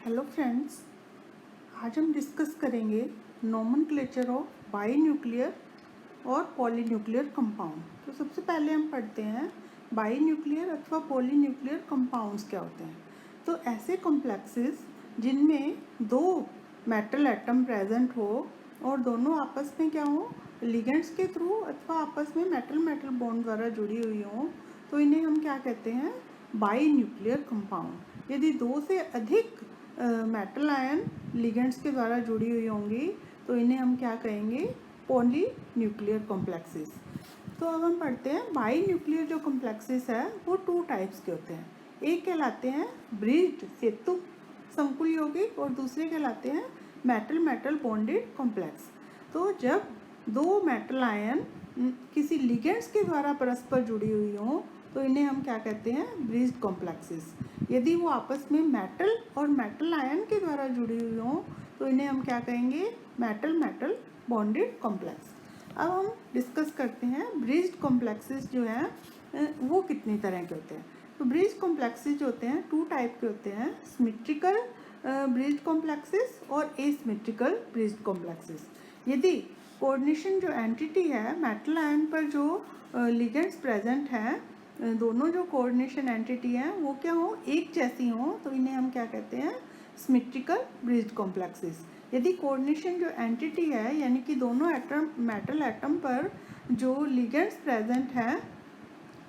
Hello friends, आज हम discuss करेंगे नोमेनक्लेचर ऑफ बाईन्यूक्लियर और पॉलीन्यूक्लियर कंपाउंड। तो सबसे पहले हम पढ़ते हैं बाईन्यूक्लियर अथवा पॉलीन्यूक्लियर कंपाउंड्स क्या होते हैं। तो ऐसे कॉम्प्लेक्सेस जिनमें दो मेटल एटम प्रेजेंट हो और दोनों आपस में क्या हो, लिगेंड्स के थ्रू अथवा आपस में मेटल मेटल बॉन्ड द्वारा जुड़ी हुई हो, तो इन्हें हम क्या कहते हैं, बाईन्यूक्लियर कंपाउंड। यदि दो से अधिक मेटल आयन लिगेंड्स के द्वारा जुड़ी हुई होंगी तो इन्हें हम क्या कहेंगे, पॉली न्यूक्लियर कॉम्प्लेक्सेस। तो अब हम पढ़ते हैं बाई न्यूक्लियर जो कॉम्प्लेक्सेस है वो टू टाइप्स के होते हैं। एक कहलाते हैं ब्रिज्ड सेतु संकुल यौगिक और दूसरे कहलाते हैं मेटल मेटल बॉन्डेड कॉम्प्लेक्स। तो जब दो मेटल आयन किसी लिगेंड्स के द्वारा परस्पर जुड़ी हुई हों तो इन्हें हम क्या कहते हैं, ब्रिज्ड कॉम्प्लेक्सेस। यदि वो आपस में मेटल और मेटल आयन के द्वारा जुड़ी हुई हों तो इन्हें हम क्या कहेंगे, मेटल मेटल बॉन्डेड कॉम्प्लेक्स। अब हम डिस्कस करते हैं ब्रिज्ड कॉम्प्लेक्सेस जो हैं वो कितनी तरह के होते हैं। तो ब्रिज्ड कॉम्प्लेक्सेस जो होते हैं टू टाइप के होते हैं, सिमेट्रिकल ब्रिज्ड कॉम्प्लेक्सेस और एसिमेट्रिकल ब्रिज्ड कॉम्प्लेक्सेस। यदि कोऑर्डिनेशन जो एंटिटी है, मेटल आयन पर जो लिगेंड्स प्रेजेंट हैं, दोनों जो कोऑर्डिनेशन एंटिटी हैं वो क्या हो, एक जैसी हो, तो इन्हें हम क्या कहते हैं, सिमेट्रिकल ब्रिज्ड कॉम्प्लेक्सेस। यदि कोऑर्डिनेशन जो एंटिटी है यानी कि दोनों एटम मेटल एटम पर जो लिगेंड्स प्रेजेंट हैं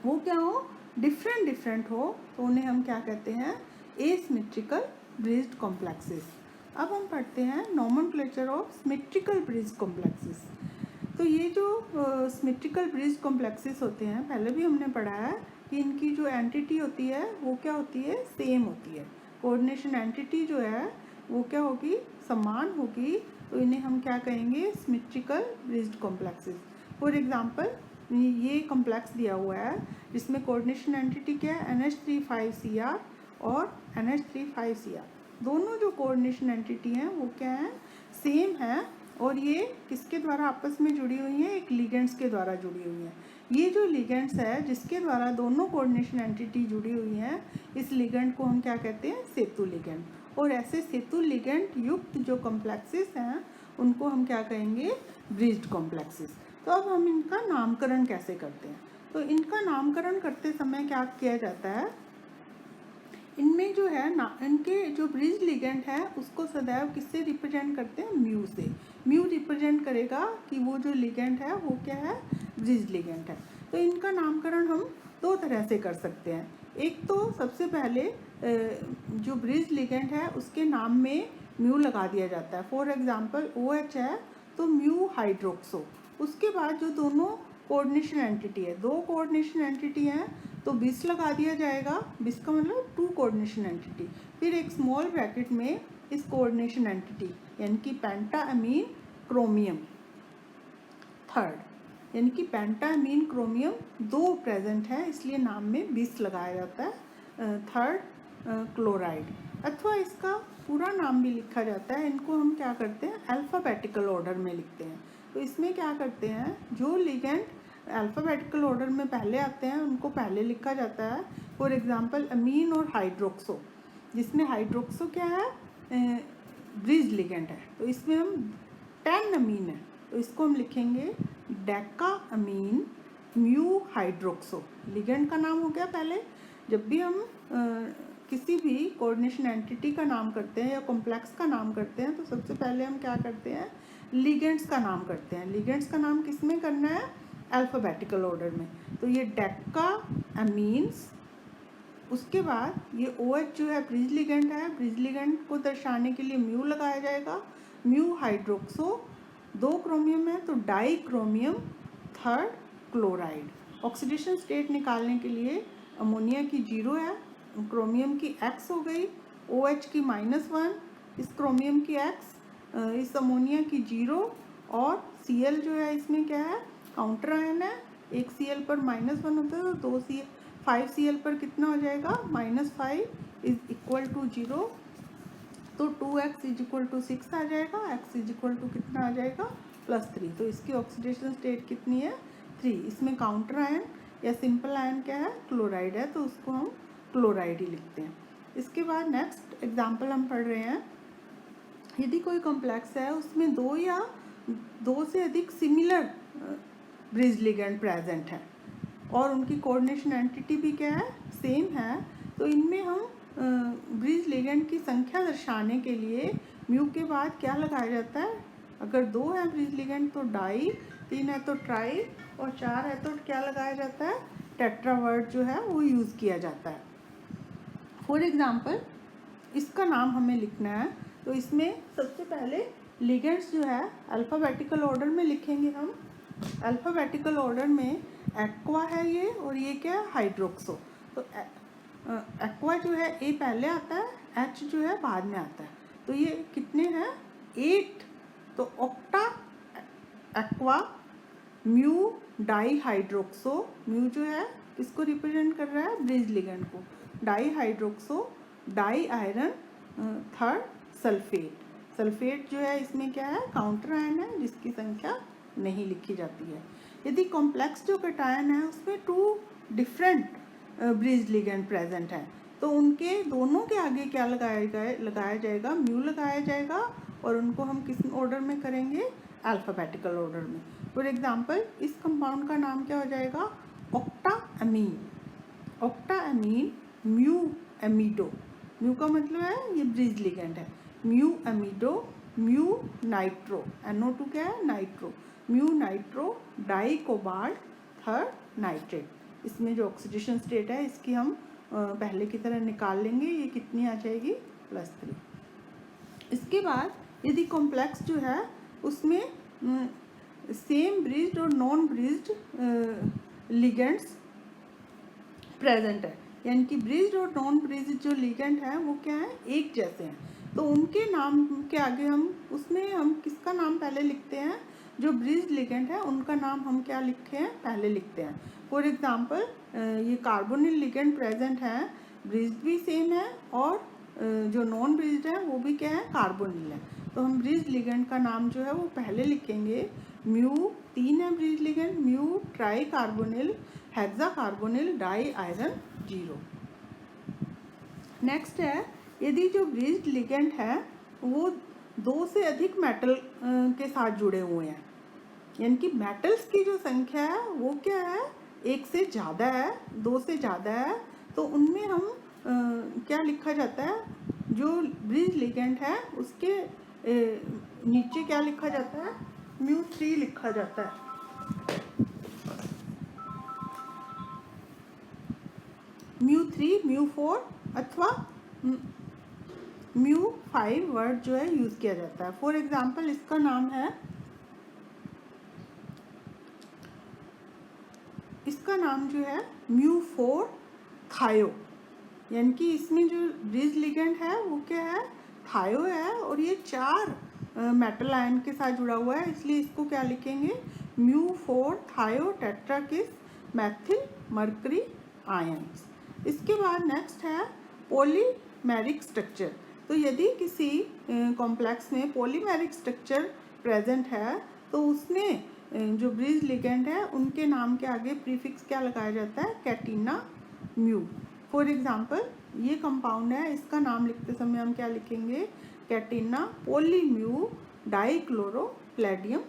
वो क्या हो, डिफरेंट डिफरेंट हो, तो उन्हें हम क्या कहते हैं, एसिमेट्रिकल ब्रिज्ड कॉम्प्लेक्सेस। अब हम पढ़ते हैं nomenclature of symmetrical bridged complexes. तो ये जो सिमेट्रिकल ब्रिज्ड कॉम्प्लेक्सेस होते हैं, पहले भी हमने पढ़ा है कि इनकी जो एंटिटी होती है वो क्या होती है, सेम होती है। कोऑर्डिनेशन एंटिटी जो है वो क्या होगी, समान होगी, तो इन्हें हम क्या कहेंगे, symmetrical bridged complexes. For example ये कॉम्प्लेक्स दिया हुआ है जिसमें कोऑर्डिनेशन एंटिटी क्या है, NH3 5Cr और NH3 5Cr। दोनों जो कोऑर्डिनेशन एंटिटी हैं वो क्या है, सेम है, और ये किसके द्वारा आपस में जुड़ी हुई हैं, एक लिगेंड्स के द्वारा जुड़ी हुई हैं। ये जो लिगेंड्स है जिसके द्वारा दोनों कोऑर्डिनेशन एंटिटी जुड़ी हुई हैं, इस लिगेंड को हम क्या कहते हैं, सेतु लिगेंड। और ऐसे सेतु लिगेंड युक्त जो कॉम्प्लेक्सेस हैं उनको हम क्या कहेंगे, ब्रिज्ड कॉम्प्लेक्सेस। तो अब हम इनका नामकरण कैसे करते हैं। तो इनका नामकरण करते समय क्या किया जाता है, इनमें जो है ना, इनके जो ब्रिज लिगेंड है उसको सदैव किससे रिप्रेजेंट करते हैं, म्यू से। म्यू रिप्रेजेंट करेगा कि वो जो लिगेंड है वो क्या है, ब्रिज लिगेंड है। तो इनका नामकरण हम दो तरह से कर सकते हैं। एक तो सबसे पहले जो ब्रिज लिगेंड है उसके नाम में म्यू लगा दिया जाता है। फॉर एग्जांपल OH है तो म्यू हाइड्रोक्सो। उसके बाद जो दोनों कोऑर्डिनेशन एंटिटी है, दो कोऑर्डिनेशन एंटिटी हैं तो बिस लगा दिया जाएगा, बिस का मतलब टू कोऑर्डिनेशन एंटिटी। फिर एक स्मॉल ब्रैकेट में इस कोऑर्डिनेशन एंटिटी यानी कि पेंटाअमीन क्रोमियम थर्ड, यानी कि पेंटाअमीन क्रोमियम दो प्रेजेंट है इसलिए नाम में बिस लगाया जाता है, थर्ड क्लोराइड। अथवा इसका पूरा नाम भी लिखा जाता है। इनको हम क्या करते हैं, अल्फ़ाबेटिकल ऑर्डर में लिखते हैं। तो इसमें क्या करते हैं, जो लिगेंड अल्फ़ाबेटिकल ऑर्डर में पहले आते हैं उनको पहले लिखा जाता है। फॉर एग्जांपल अमीन और हाइड्रोक्सो, जिसमें हाइड्रोक्सो क्या है, ब्रिज लिगेंड है, तो इसमें हम 10 अमीन है तो इसको हम लिखेंगे डेका अमीन म्यू हाइड्रोक्सो। लिगेंड का नाम हो गया पहले। जब भी हम किसी भी कोऑर्डिनेशन एंटिटी का नाम करते हैं या कॉम्प्लेक्स का नाम करते हैं तो सबसे पहले हम क्या करते हैं, लिगेंड्स का नाम करते हैं। लिगेंड्स का नाम किस में करना है, अल्फ़ाबेटिकल ऑर्डर में। तो ये डेका अमीन्स, उसके बाद ये OH जो है ब्रिज लिगेंड है, ब्रिज लिगेंड को दर्शाने के लिए म्यू लगाया जाएगा, म्यू हाइड्रोक्सो। दो क्रोमियम है तो di chromium third chloride. Oxidation state निकालने के लिए अमोनिया की 0 है, क्रोमियम की X हो गई, OH की -1, इस क्रोमियम की X, इस अमोनिया की 0, और Cl जो है इसमें क्या है, काउंटर आयन है। एक Cl पर -1 होता है तो 5Cl पर कितना हो जाएगा, -5 इज इक्वल टू 0, तो 2x इज इक्वल टू 6 आ जाएगा, x इज इक्वल टू कितना आ जाएगा, +3। तो इसकी ऑक्सीडेशन स्टेट कितनी है, 3। इसमें काउंटर आयन या सिंपल आयन क्या है, क्लोराइड है, तो उसको हम क्लोराइड ही लिखते हैं। इसके बाद नेक्स्ट एग्जाम्पल हम पढ़ रहे हैं, यदि कोई कॉम्प्लेक्स है उसमें दो से अधिक सिमिलर ब्रिज लिगेंड प्रेजेंट है और उनकी कोऑर्डिनेशन एंटिटी भी क्या है, सेम है, तो इनमें हम ब्रिज लिगेंड की संख्या दर्शाने के लिए म्यू के बाद क्या लगाया जाता है, अगर 2 है ब्रिज लिगेंड तो डाई, 3 है तो ट्राई और 4 है तो क्या लगाया जाता है, टेट्रा वर्ड जो है वो यूज़ किया जाता है। फॉर एग्जाम्पल इसका नाम हमें लिखना है, तो इसमें सबसे पहले लिगेंड्स जो है अल्फ़ाबेटिकल ऑर्डर में लिखेंगे हम। अल्फ़ाबेटिकल ऑर्डर में एक्वा है ये, और ये क्या है, हाइड्रोक्सो। तो एक्वा जो है ए पहले आता है, एच जो है बाद में आता है, तो ये कितने हैं, 8। तो octa aqua mu di hydroxo, mu जो है किसको रिप्रेजेंट कर रहा है, ब्रिज लिगेंड को, di hydroxo di iron third sulphate. Sulphate जो है इसमें क्या है, काउंटर आयन है जिसकी संख्या नहीं लिखी जाती है। यदि कॉम्प्लेक्स जो कैटायन है उसमें 2 डिफरेंट ब्रिज लिगेंड प्रेजेंट है, तो उनके दोनों के आगे क्या लगाया जाएगा, म्यू लगाया जाएगा, और उनको हम किस ऑर्डर में करेंगे, अल्फ़ाबेटिकल ऑर्डर में। फॉर एग्जांपल इस कंपाउंड का नाम क्या हो जाएगा, octa ammine. Octa ammine mu amido, mu का मतलब है ये ब्रिज लिगेंड है, mu amido mu nitro, NO2 क्या है, nitro, mu nitro di cobalt third nitrate. इसमें जो ऑक्सीडेशन स्टेट है इसकी हम पहले की तरह निकाल लेंगे, ये कितनी आ जाएगी, +3। इसके बाद यदि कॉम्प्लेक्स जो है उसमें सेम ब्रिज्ड और नॉन ब्रिज्ड लिगेंड्स प्रेजेंट है, यानी कि ब्रिज्ड और नॉन ब्रिज्ड जो लिगेंड है वो क्या है, एक जैसे हैं, तो उनके नाम के आगे उसमें हम किसका नाम पहले लिखते हैं, जो ब्रिज्ड लिगेंड है उनका नाम हम क्या लिखते हैं, पहले लिखते हैं। फॉर एग्जांपल ये कार्बोनिल लिगेंड प्रेजेंट है, ब्रिज्ड भी सेम है, और जो नॉन ब्रिज्ड है वो भी क्या है, कार्बोनिल है, तो हम ब्रिज्ड लिगेंड का नाम जो है वो पहले लिखेंगे। म्यू 3 है bridged ligand, mu tri carbonyl hexa carbonyl di iron 0। Next है, यदि जो ब्रिज्ड लिगेंड है वो 2 से अधिक मेटल के साथ जुड़े हुए हैं, यानी कि मेटल्स की जो संख्या है वो क्या है, 1 से ज़्यादा है, 2 से ज़्यादा है, तो उनमें हम क्या लिखा जाता है, जो ब्रिज्ड लिगेंड है उसके नीचे क्या लिखा जाता है, μ3 लिखा जाता है। μ3 μ4 अथवा μ5 वर्ड जो है यूज़ किया जाता है। फॉर एग्जांपल इसका नाम है, इसका नाम जो है μ4 थायो, यानी कि इसमें जो ब्रिज लिगेंड है वो क्या है, थायो है, और ये 4 मेटल आयन के साथ जुड़ा हुआ है, इसलिए इसको क्या लिखेंगे, μ4 थायो टेट्राकिस मैथिल मर्करी आयन्स। इसके बाद नेक्स्ट है पॉलीमेरिक स्ट्रक्चर। तो यदि किसी कॉम्प्लेक्स में पॉलीमेरिक स्ट्रक्चर प्रेजेंट है तो उसमें जो ब्रिज लिगेंड है उनके नाम के आगे प्रीफिक्स क्या लगाया जाता है, कैटिना म्यू। फॉर एग्जांपल ये कंपाउंड है, इसका नाम लिखते समय हम क्या लिखेंगे, कैटिना पोलीम्यू डाइक्लोरो प्लेडियम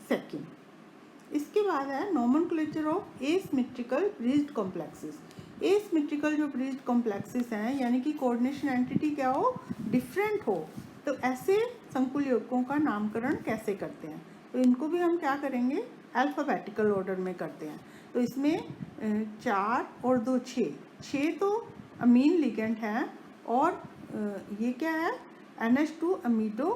सेकेंड। इसके बाद है nomenclature of asymmetrical bridged complexes. Asymmetrical जो ब्रिज्ड कॉम्प्लेक्सेस हैं, यानी कि कोऑर्डिनेशन एंटिटी क्या हो, डिफरेंट हो, तो ऐसे संकुल यौगिकों का नामकरण कैसे करते हैं, तो इनको भी हम क्या करेंगे, अल्फ़ाबेटिकल ऑर्डर में करते हैं। तो इसमें 4 और 2 6 तो अमीन लिगेंड हैं, और ये क्या है, NH2 अमीडो,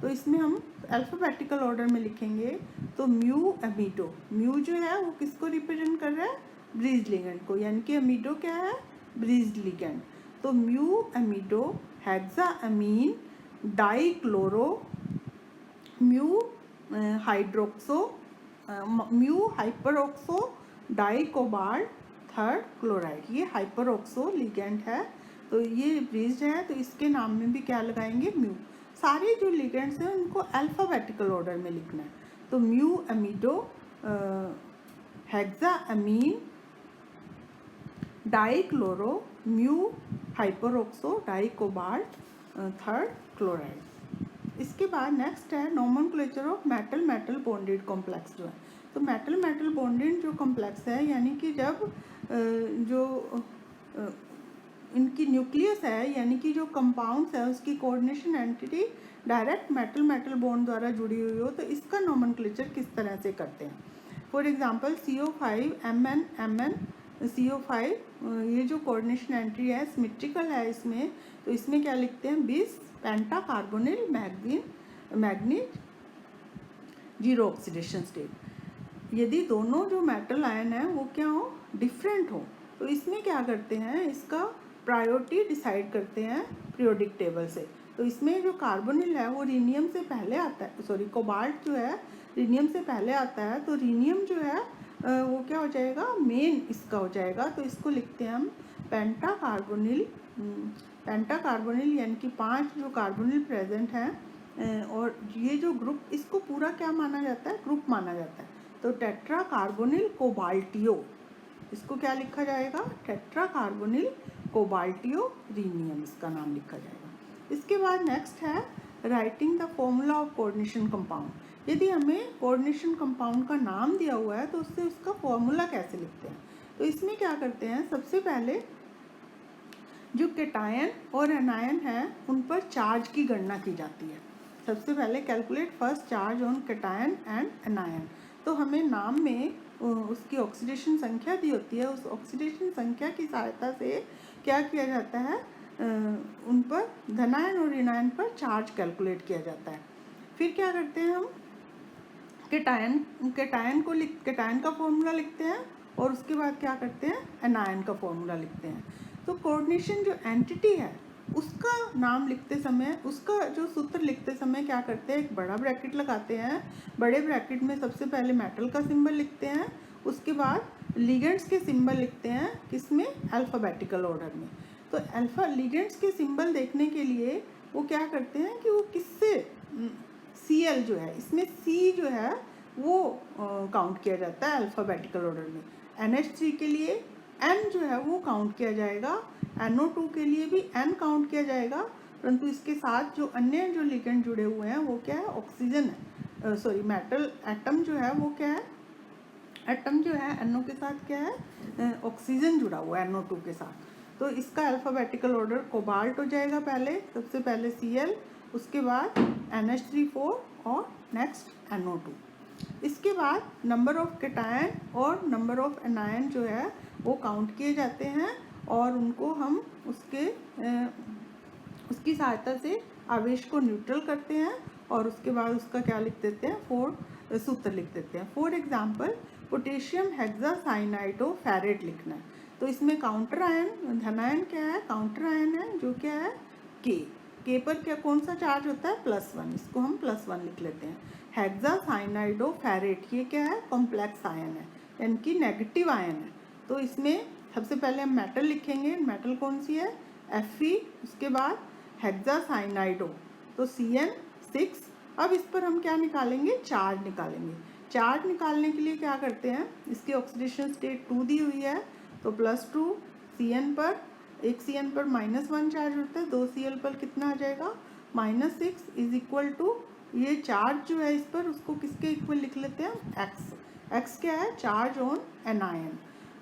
तो इसमें हम अल्फ़ाबेटिकल ऑर्डर में लिखेंगे। तो म्यू अमीडो, म्यू जो है वो किसको रिप्रेजेंट कर रहा है, ब्रिज्ड लिगेंड को, यानी कि अमीडो क्या है, ब्रिज्ड लिगेंड। तो mu amido hexa amine dichloro mu hydroxo mu hyperoxo dicobalt third chloride, ये हाइपरऑक्सो लिगेंड है, तो ये ब्रिज्ड है, तो इसके नाम में भी क्या लगाएंगे, म्यू। सारे जो लिगेंड्स हैं उनको अल्फ़ाबेटिकल ऑर्डर में लिखना है। तो mu amido hexa amine dichloro mu hyperoxo di cobalt third chloride. इसके बाद नेक्स्ट है nomenclature of metal metal bonded complex जो है। तो मेटल मेटल बॉन्डेड जो कॉम्प्लेक्स है यानी कि जब जो इनकी न्यूक्लियस है यानी कि जो कंपाउंड्स है उसकी coordination entity direct metal metal bond द्वारा जुड़ी हुई हो तो इसका नोमेनक्लेचर किस तरह से करते हैं। For example CO5 MN CO5 ये जो कोऑर्डिनेशन एंट्री है सिमेट्रिकल है इसमें, तो इसमें क्या लिखते हैं bis penta carbonyl manganese zero oxidation state. यदि दोनों जो मेटल आयन है वो क्या हो डिफरेंट हो तो इसमें क्या करते हैं इसका प्रायोरिटी डिसाइड करते हैं पीरियोडिक टेबल से। तो इसमें जो कार्बोनिल है वो रीनियम से पहले आता है, सॉरी कोबाल्ट जो है रीनियम से पहले आता है, तो रीनियम जो है वो क्या हो जाएगा मेन इसका हो जाएगा। तो इसको लिखते हैं हम पेंटा कार्बोनिल यानी कि 5 जो कार्बोनिल प्रेजेंट हैं और ये जो ग्रुप इसको पूरा क्या माना जाता है ग्रुप माना जाता है। तो टेट्रा कार्बोनिल कोबाल्टियो, इसको क्या लिखा जाएगा टेट्रा कार्बोनिल कोबाल्टियो रीनियम इसका नाम लिखा जाएगा। इसके बाद नेक्स्ट है writing the formula of coordination compound. यदि हमें कोऑर्डिनेशन कंपाउंड का नाम दिया हुआ है तो उससे उसका फॉर्मूला कैसे लिखते हैं। तो इसमें क्या करते हैं सबसे पहले जो केटायन और एनायन है उन पर चार्ज की गणना की जाती है। सबसे पहले calculate first charge on cation and anion. तो हमें नाम में उसकी ऑक्सीडेशन संख्या दी होती है, उस ऑक्सीडेशन संख्या की सहायता से क्या किया जाता है उन पर धनायन और ऋणायन पर चार्ज कैलकुलेट किया जाता है। फिर क्या करते हैं हम केटायन का फॉर्मूला लिखते हैं और उसके बाद क्या करते हैं एनायन का फॉर्मूला लिखते हैं। तो कोऑर्डिनेशन जो एंटिटी है उसका नाम लिखते समय उसका जो सूत्र लिखते समय क्या करते हैं एक बड़ा ब्रैकेट लगाते हैं। बड़े ब्रैकेट में सबसे पहले मेटल का सिंबल लिखते हैं, उसके बाद लिगेंड्स के सिंबल लिखते हैं किसमें अल्फ़ाबेटिकल ऑर्डर में। तो अल्फ़ा लिगेंड्स के सिंबल देखने के लिए वो क्या करते हैं कि वो किससे Cl जो है इसमें C जो है वो काउंट किया जाता है अल्फ़ाबेटिकल ऑर्डर में। NH3 के लिए N जो है वो काउंट किया जाएगा, NO2 के लिए भी N काउंट किया जाएगा, परंतु इसके साथ जो अन्य जो लिगेंड जुड़े हुए हैं वो क्या है ऑक्सीजन है, सॉरी मेटल एटम जो है वो क्या है एटम जो है NO के साथ क्या है ऑक्सीजन जुड़ा हुआ है NO2 के साथ। तो इसका अल्फ़ाबेटिकल ऑर्डर कोबाल्ट हो जाएगा पहले, सबसे पहले Cl, उसके बाद NH3 4 और नेक्स्ट NO2। इसके बाद नंबर ऑफ केटायन और नंबर ऑफ एनायन जो है वो काउंट किए जाते हैं और उनको हम उसकी सहायता से आवेश को न्यूट्रल करते हैं और उसके बाद उसका क्या लिख देते हैं सूत्र लिख देते हैं। फॉर एग्जांपल पोटेशियम हेक्सासाइनाइडोफेरेट लिखना है। तो इसमें काउंटर आयन धनायन क्या है काउंटर आयन है जो क्या है के पर क्या कौन सा चार्ज होता है +1, इसको हम +1 लिख लेते हैं। हेक्सासाइनाइडोफेरेट ये क्या है कॉम्प्लेक्स आयन है यानी कि नेगेटिव आयन है। तो इसमें सबसे पहले हम मेटल लिखेंगे, मेटल कौन सी है Fe, उसके बाद हेक्सासाइनाइडो तो CN6। अब इस पर हम क्या निकालेंगे चार्ज निकालेंगे। चार्ज निकालने के लिए क्या करते हैं इसकी ऑक्सीडेशन स्टेट 2 दी हुई है तो +2 Cn पर, एक Cn पर -1 चार्ज होता है, 2 Cl पर कितना आ जाएगा -6 इज इक्वल टू ये चार्ज जो है इस पर उसको किसके इक्वल लिख लेते हैं x क्या है चार्ज ऑन एनायन।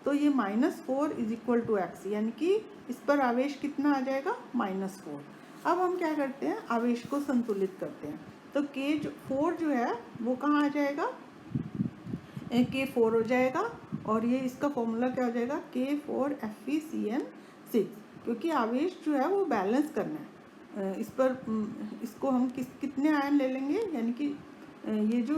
तो ये -4 इज इक्वल टू x यानी कि इस पर आवेश कितना आ जाएगा -4। अब हम क्या करते हैं आवेश को संतुलित करते हैं। तो K4 जो है वो कहाँ आ जाएगा K4 हो जाएगा और ये इसका फॉर्मूला क्या हो जाएगा K4 FeCN6, क्योंकि आवेश जो है वो बैलेंस करना है। इस पर इसको हम कितने आयन ले लेंगे यानी कि ये जो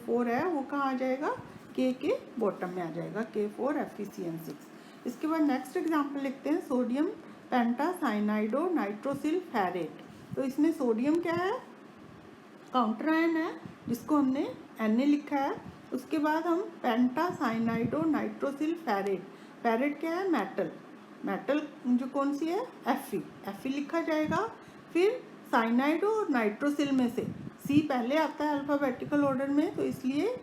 4 है वो कहाँ आ जाएगा K के बॉटम में आ जाएगा K4 FeCN6। इसके बाद नेक्स्ट एग्जांपल लिखते हैं सोडियम पेंटासाइनाइडो नाइट्रोसिल फेरेट। तो इसमें सोडियम क्या है काउंटर आयन है जिसको हमने Na लिखा है। उसके बाद हम पेंटासाइनाइडो नाइट्रोसिल फेरेट क्या है मेटल जो कौन सी है Fe लिखा जाएगा। फिर साइनाइडो और नाइट्रोसिल में से C पहले आता है अल्फ़ाबेटिकल ऑर्डर में तो इसलिए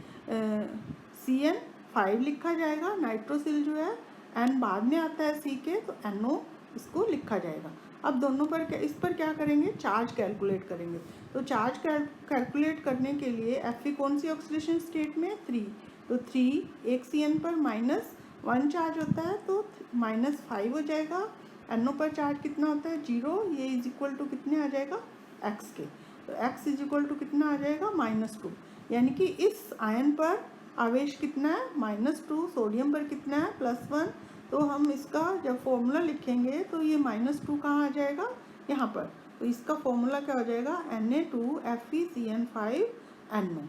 CN5 लिखा जाएगा। नाइट्रोसिल जो है N बाद में आता है C के तो NO इसको लिखा जाएगा। अब दोनों पर इस पर क्या करेंगे, चार्ज कैलकुलेट करेंगे। तो चार्ज कैलकुलेट करने के लिए Fe कौन सी ऑक्सीडेशन स्टेट में, 3, तो 3 एक CN पर -1 चार्ज होता है तो -5 हो जाएगा। NO पर चार्ज कितना होता है, 0, ये इज इक्वल टू कितने आ जाएगा, X के, तो X इज इक्वल टू कितना आ जाएगा, -2, यानी कि इस आयन पर आवेश कितना है, -2, सोडियम पर कितना है, +1। तो हम इसका जब फॉर्मूला लिखेंगे तो ये -2 कहाँ आ जाएगा, यहाँ पर, तो इसका फॉर्मूला क्या हो जाएगा, Na2FeCN5NO।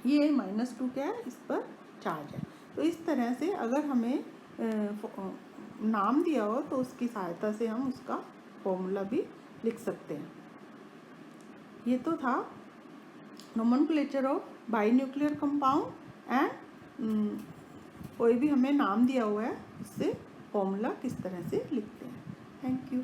ये -2 क्या है, इस पर चार्ज है। तो इस तरह से अगर हमें नाम दिया हो तो उसकी सहायता से हम उसका फॉर्मूला भी लिख सकते हैं। ये तो था नोमेनक्लेचर ऑफ बाईन्यूक्लियर कंपाउंड एंड कोई भी हमें नाम दिया हुआ है उससे फॉर्मूला किस तरह से लिखते हैं। Thank you.